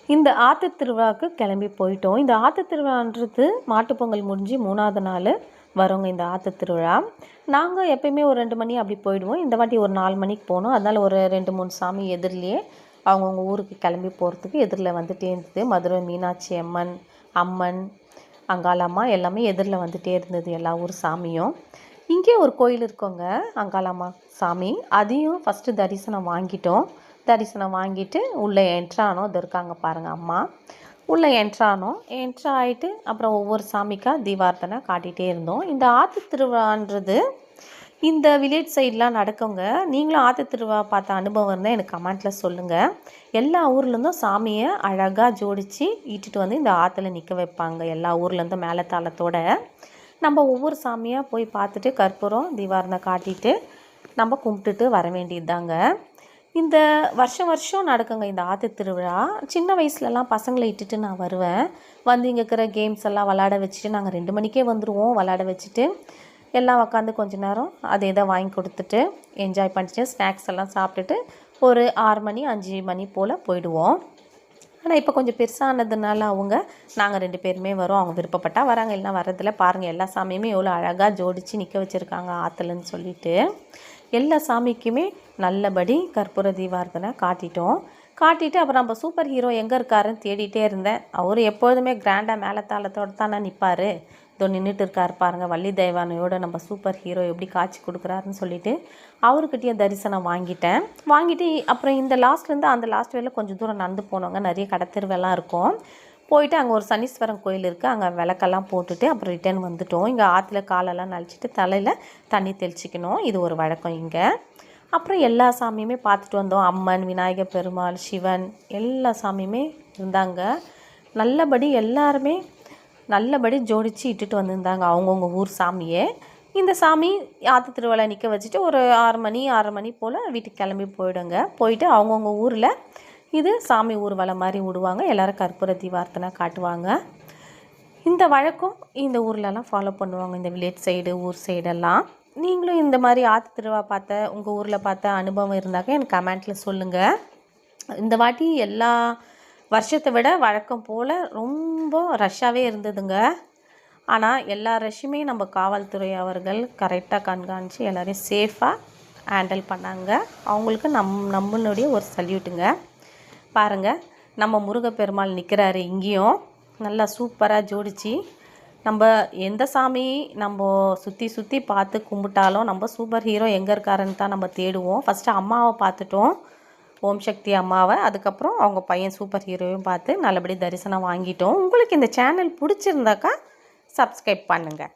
இந்த ஆத்து திருவிழாவுக்கு கிளம்பி போயிட்டோம். இந்த ஆத்து திருவிழான்றது மாட்டுப்பொங்கல் முடிஞ்சு 3வது நாள் வரோங்க இந்த ஆத்து திருவிழா. நாங்கள் எப்பயுமே ஒரு 2 மணி அப்படி போயிடுவோம். இந்த வாட்டி ஒரு 4 மணிக்கு போனோம். அதனால் ஒரு 2, 3 சாமி எதிரிலேயே அவங்கவுங்க ஊருக்கு கிளம்பி போகிறதுக்கு எதிரில் வந்துகிட்டே இருந்தது. மதுரை மீனாட்சி அம்மன், அம்மன், அங்காளம்மா எல்லாமே எதிரில் வந்துகிட்டே இருந்தது எல்லா ஊர் சாமியும். இங்கே ஒரு கோயில் இருக்கோங்க, அங்காளம்மா சாமி. அதையும் ஃபஸ்ட்டு தரிசனம் வாங்கிட்டோம். தரிசனம் வாங்கிட்டு உள்ளே என்ட்ரானோம். இது இருக்காங்க பாருங்கள் அம்மா. உள்ளே என்ட்ரானோம். ஆகிட்டு அப்புறம் ஒவ்வொரு சாமிக்காக தீபார்த்தனை காட்டிகிட்டே இருந்தோம். இந்த ஆற்று திருவிழான்றது இந்த வில்லேஜ் சைட்லாம் நடக்குங்க. நீங்களும் ஆற்று திருவிழா பார்த்த அனுபவம் இருந்தால் எனக்கு கமெண்ட்டில் சொல்லுங்கள். எல்லா ஊர்லேருந்தும் சாமியை அழகாக ஜோடித்து இட்டுட்டு வந்து இந்த ஆற்றுல நிற்க வைப்பாங்க. எல்லா ஊர்லேருந்தும் மேலத்தாளத்தோட நம்ம ஒவ்வொரு சாமியாக போய் பார்த்துட்டு கற்பூரம் தீபாரனை காட்டிட்டு நம்ம கும்பிட்டுட்டு வர வேண்டியது தாங்க. இந்த வருஷம் நடக்குங்க இந்த ஆற்று திருவிழா. சின்ன வயசுலலாம் பசங்களை இட்டுட்டு நான் வருவேன். வந்து இங்கே இருக்கிற கேம்ஸ் எல்லாம் விளாட வச்சுட்டு நாங்கள் 2 மணிக்கே வந்துடுவோம். விளாட வச்சுட்டு எல்லாம் உக்காந்து கொஞ்ச நேரம் அதை இதை வாங்கி கொடுத்துட்டு என்ஜாய் பண்ணிட்டு ஸ்நாக்ஸ் எல்லாம் சாப்பிட்டுட்டு ஒரு 6 மணி 5 மணி போல் போயிடுவோம். ஆனால் இப்போ கொஞ்சம் பெருசானதுனால நாங்கள் 2 பேருமே வரோம். அவங்க விருப்பப்பட்டால் வராங்க, இல்லைனா வர்றதில்ல. பாருங்கள் எல்லா சாமியுமே எவ்வளோ அழகாக ஜோடித்து நிற்க வச்சுருக்காங்க ஆற்றுலன்னு சொல்லிட்டு. எல்லா சாமிக்குமே நல்லபடி கற்பூர தீபார்த்தனை காட்டிட்டு அப்புறம் நம்ம சூப்பர் ஹீரோ எங்கே இருக்காருன்னு தேடிகிட்டே இருந்தேன். அவர் எப்பொழுதுமே கிராண்டாக மேலத்தாளத்தோடு தானே நிற்பார். இதோ நின்றுட்டு இருக்கார் பாருங்கள், வள்ளி தெய்வானையோட நம்ம சூப்பர் ஹீரோ எப்படி காட்சி கொடுக்குறாருன்னு சொல்லிட்டு அவர்கிட்டயே தரிசனம் வாங்கிட்டு அப்புறம் இந்த லாஸ்ட்லேருந்து அந்த லாஸ்ட் வேலை கொஞ்சம் தூரம் நடந்து போனவங்க. நிறைய கடத்தெருவெல்லாம் இருக்கும். போயிட்டு அங்கே ஒரு சனீஸ்வரன் கோயில் இருக்குது. அங்கே விளக்கெல்லாம் போட்டுட்டு அப்புறம் ரிட்டர்ன் வந்துவிட்டோம். இங்கே ஆற்றுல காலெல்லாம் நழிச்சிட்டு தலையில் தண்ணி தெளிச்சிக்கணும், இது ஒரு வழக்கம் இங்கே. அப்புறம் எல்லா சாமியுமே பார்த்துட்டு வந்தோம். அம்மன், விநாயகர் பெருமாள், சிவன் எல்லா சாமியுமே இருந்தாங்க. எல்லாருமே நல்லபடி ஜோடித்து இட்டுட்டு வந்திருந்தாங்க அவங்கவுங்க ஊர் சாமியே. இந்த சாமி ஆற்று திருவிழா நிற்க வச்சுட்டு ஒரு 6 மணி போல் வீட்டுக்கு கிளம்பி போயிட்டு அவங்கவுங்க ஊரில் இது சாமி ஊர்வலம் மாதிரி விடுவாங்க. எல்லோரும் கற்பூர தீபார்த்தனை காட்டுவாங்க. இந்த வழக்கம் இந்த ஊர்லலாம் ஃபாலோ பண்ணுவாங்க, இந்த வில்லேஜ் சைடு ஊர் சைடெல்லாம். நீங்களும் இந்த மாதிரி ஆற்று திருவிழா உங்கள் ஊரில் பார்த்த அனுபவம் இருந்தாக்க எனக்கு கமெண்ட்டில் சொல்லுங்கள். இந்த வாட்டி எல்லா வருஷத்தை விட வழக்கம் போல் ரொம்ப ரஷ்ஷாகவே இருந்ததுங்க. ஆனால் எல்லா ரஷ்ஷுமே நம்ம காவல்துறை அவர்கள் கரெக்டாக கண்காணித்து எல்லோரையும் சேஃபாக ஹேண்டில் பண்ணாங்க. அவங்களுக்கு நம்மளுடைய ஒரு சல்யூட்டுங்க. பாருங்கள், நம்ம முருகப்பெருமாள் நிற்கிறாரு இங்கேயும் நல்லா சூப்பராக ஜோடித்து. நம்ம எந்த சாமி நம்ம சுற்றி பார்த்து கும்பிட்டாலும் நம்ம சூப்பர் ஹீரோ எங்கே இருக்காருன்னு தான் நம்ம தேடுவோம். ஃபஸ்ட்டு அம்மாவை பார்த்துட்டோம், ஓம் சக்தி அம்மாவை. அதுக்கப்புறம் அவங்க பையன் சூப்பர் ஹீரோவையும் பார்த்து நல்லபடி தரிசனம் வாங்கிட்டோம். உங்களுக்கு இந்த சேனல் பிடிச்சிருந்தாக்கா சப்ஸ்கிரைப் பண்ணுங்கள்.